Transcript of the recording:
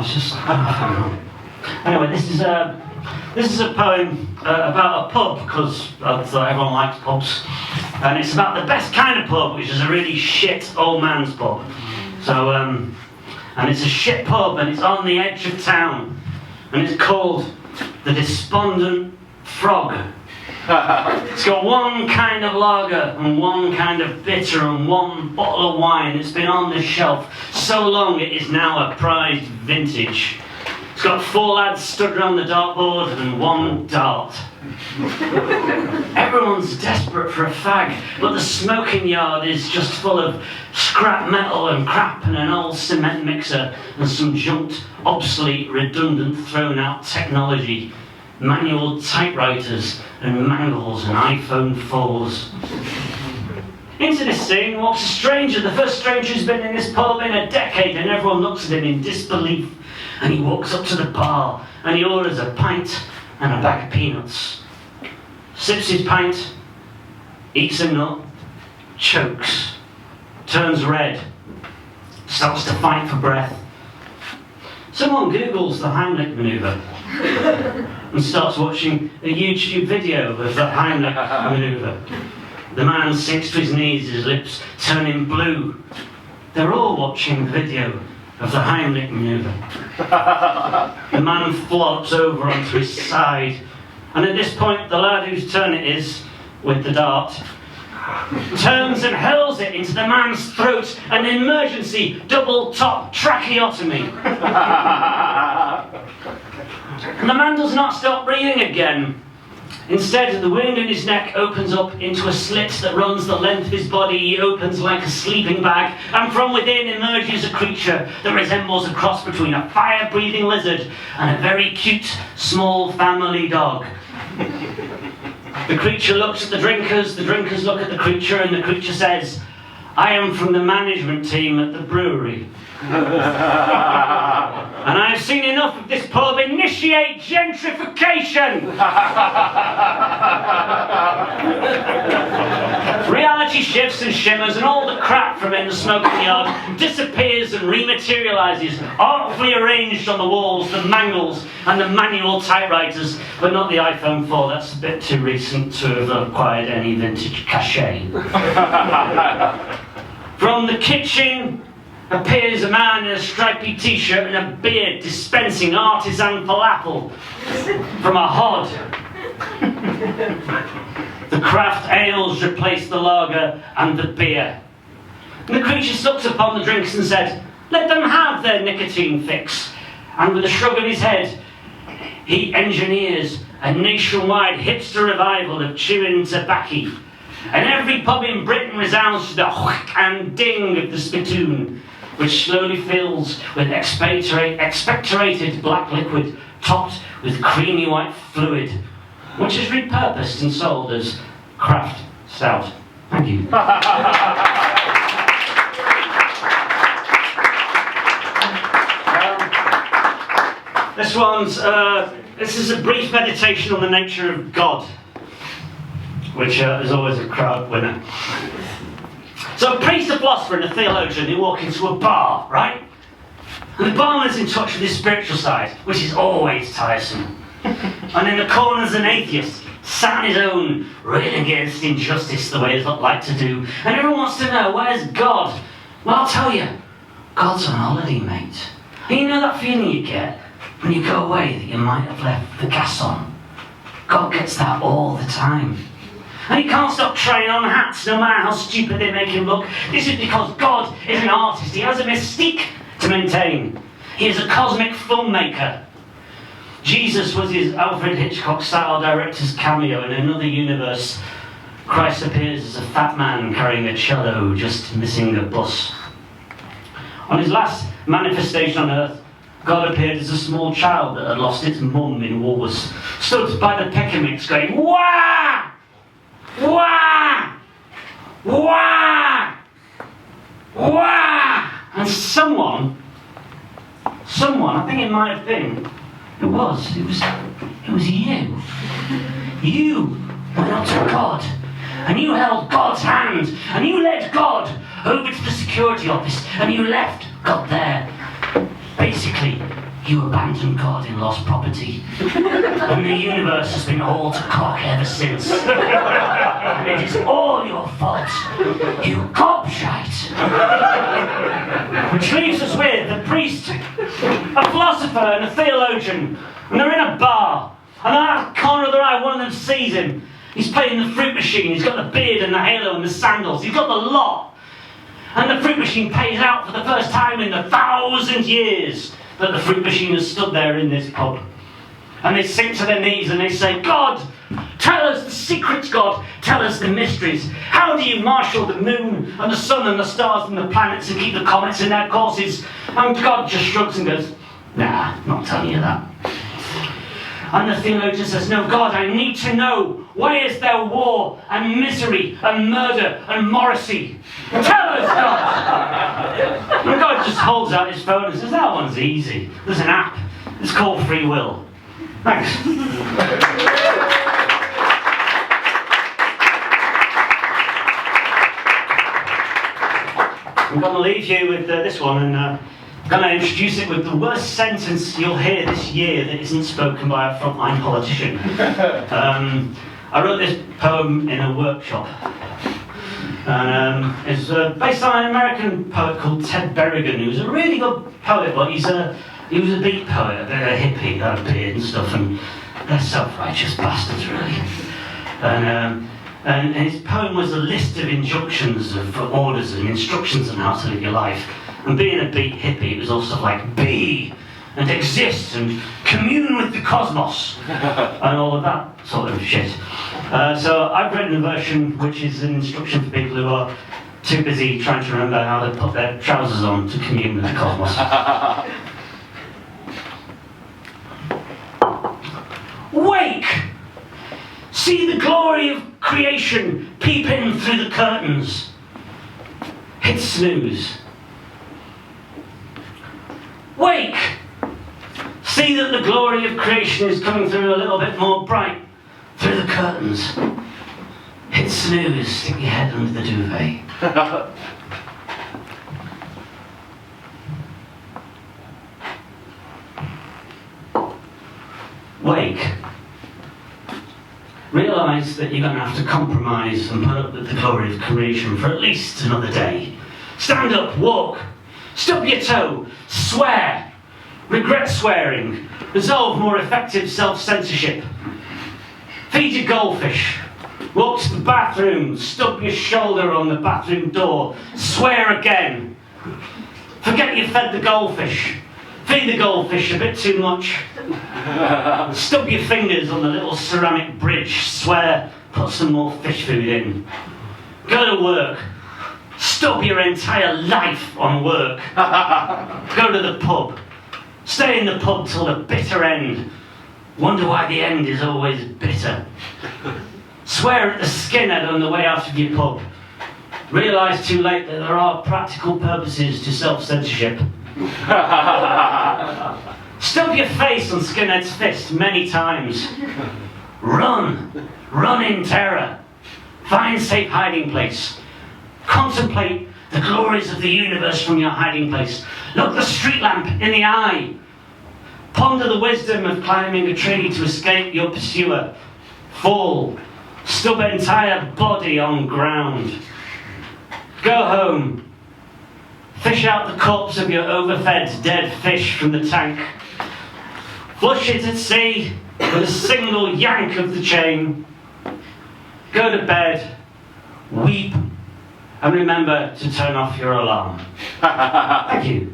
it's just... Anyway, this is a poem about a pub, because I thought everyone likes pubs. And it's about the best kind of pub, which is a really shit old man's pub. So, and it's a shit pub, and it's on the edge of town. And it's called the Despondent Frog. It's got one kind of lager and one kind of bitter and one bottle of wine. It's been on the shelf so long it is now a prized vintage. It's got 4 lads stood around the dartboard and 1 dart. Everyone's desperate for a fag, but the smoking yard is just full of scrap metal and crap and an old cement mixer and some junked, obsolete, redundant, thrown-out technology. Manual typewriters and mangles and iPhone 4s. Into this scene walks a stranger, the first stranger who's been in this pub in a decade, and everyone looks at him in disbelief. And he walks up to the bar and he orders a pint and a bag of peanuts. Sips his pint, eats a nut, chokes, turns red, starts to fight for breath. Someone Googles the Heimlich manoeuvre and starts watching a YouTube video of the Heimlich manoeuvre. The man sinks to his knees, his lips turning blue. They're all watching the video of the Heimlich manoeuvre. The man flops over onto his side, and at this point the lad whose turn it is, with the dart, turns and hurls it into the man's throat, an emergency double-top tracheotomy. And the man does not stop breathing again. Instead, the wound in his neck opens up into a slit that runs the length of his body. He opens like a sleeping bag, and from within emerges a creature that resembles a cross between a fire-breathing lizard and a very cute, small family dog. The creature looks at the drinkers look at the creature, and the creature says, "I am from the management team at the brewery. And I've seen enough of this pub. Initiate gentrification!" Reality shifts and shimmers, and all the crap from in the smoking yard disappears and rematerializes, artfully arranged on the walls, the mangles and the manual typewriters, but not the iPhone 4. That's a bit too recent to have acquired any vintage cachet. From the kitchen appears a man in a stripy t-shirt and a beard dispensing artisan falafel from a hod. The craft ales replace the lager and the beer. And the creature looks upon the drinks and said, "Let them have their nicotine fix." And with a shrug of his head, he engineers a nationwide hipster revival of chewing tobacco. And every pub in Britain resounds to the whack and ding of the spittoon, which slowly fills with expectorated black liquid topped with creamy white fluid, which is repurposed and sold as craft stout. Thank you. This is a brief meditation on the nature of God, which is always a crowd winner. So a priest, a philosopher, and a theologian, they walk into a bar, right? And the barman's in touch with his spiritual side, which is always tiresome. And in the corner's an atheist, sat on his own, railing against injustice the way he's like to do. And everyone wants to know, where's God? Well, I'll tell you, God's on holiday, mate. And you know that feeling you get when you go away that you might have left the gas on? God gets that all the time. And he can't stop trying on hats, no matter how stupid they make him look. This is because God is an artist. He has a mystique to maintain. He is a cosmic filmmaker. Jesus was his Alfred Hitchcock-style director's cameo. In another universe, Christ appears as a fat man carrying a cello, just missing a bus. On his last manifestation on earth, God appeared as a small child that had lost its mum in Woolworths, stood by the pecker mix going, "Wah! Wah! Wah! Wah!" And someone, I think it might have been, it was you. You went up to God, and you held God's hand, and you led God over to the security office, and you left God there. Basically, You abandoned God in lost property, and the universe has been all to cock ever since. And it is all your fault, you gobshite. Which leaves us with a priest, a philosopher, and a theologian, and they're in a bar, and out of the corner of their eye, one of them sees him. He's playing the fruit machine, he's got the beard and the halo and the sandals, he's got the lot. And the fruit machine pays out for the first time in the 1,000 years that the fruit machine has stood there in this pub. And they sink to their knees and they say, God, tell us the secrets, God, tell us the mysteries. How do you marshal the moon and the sun and the stars and the planets and keep the comets in their courses? And God just shrugs and goes, nah, not telling you that. And the theologian says, no, God, I need to know. Why is there war and misery and murder and Morrissey? Tell us, God! And God just holds out his phone and says, that one's easy. There's an app. It's called free will. Thanks. I'm going to leave you with this one, and I'm going to introduce it with the worst sentence you'll hear this year that isn't spoken by a frontline politician. I wrote this poem in a workshop, and it's based on an American poet called Ted Berrigan, who's a really good poet, but he was a beat poet, a bit of a hippie, had a beard and stuff, and they're self-righteous bastards, really. And his poem was a list of injunctions for orders and instructions on how to live your life. And being a beat hippie, it was all stuff like be and exist and commune with the cosmos and all of that sort of shit. So I've written a version which is an instruction for people who are too busy trying to remember how to put their trousers on to commune with the cosmos. Wake! See the glory of creation peep in through the curtains. Hit snooze. Wake! See that the glory of creation is coming through a little bit more bright through the curtains. Hit snooze, stick your head under the duvet. Wake. Realise that you're going to have to compromise and put up with the glory of creation for at least another day. Stand up, walk, stub your toe, swear, regret swearing, resolve more effective self-censorship. Feed your goldfish, walk to the bathroom, stub your shoulder on the bathroom door, swear again. Forget you fed the goldfish. Feed the goldfish a bit too much. Stub your fingers on the little ceramic bridge, swear, put some more fish food in. Go to work. Stub your entire life on work. Go to the pub. Stay in the pub till the bitter end. Wonder why the end is always bitter. Swear at the skinhead on the way out of your pub. Realise too late that there are practical purposes to self-censorship. Stub your face on skinhead's fist many times. Run. Run in terror. Find safe hiding place. Contemplate the glories of the universe from your hiding place. Look the street lamp in the eye. Ponder the wisdom of climbing a tree to escape your pursuer. Fall. Stub entire body on ground. Go home. Fish out the corpse of your overfed dead fish from the tank. Flush it at sea with a single yank of the chain. Go to bed. Weep. And remember to turn off your alarm. Thank you.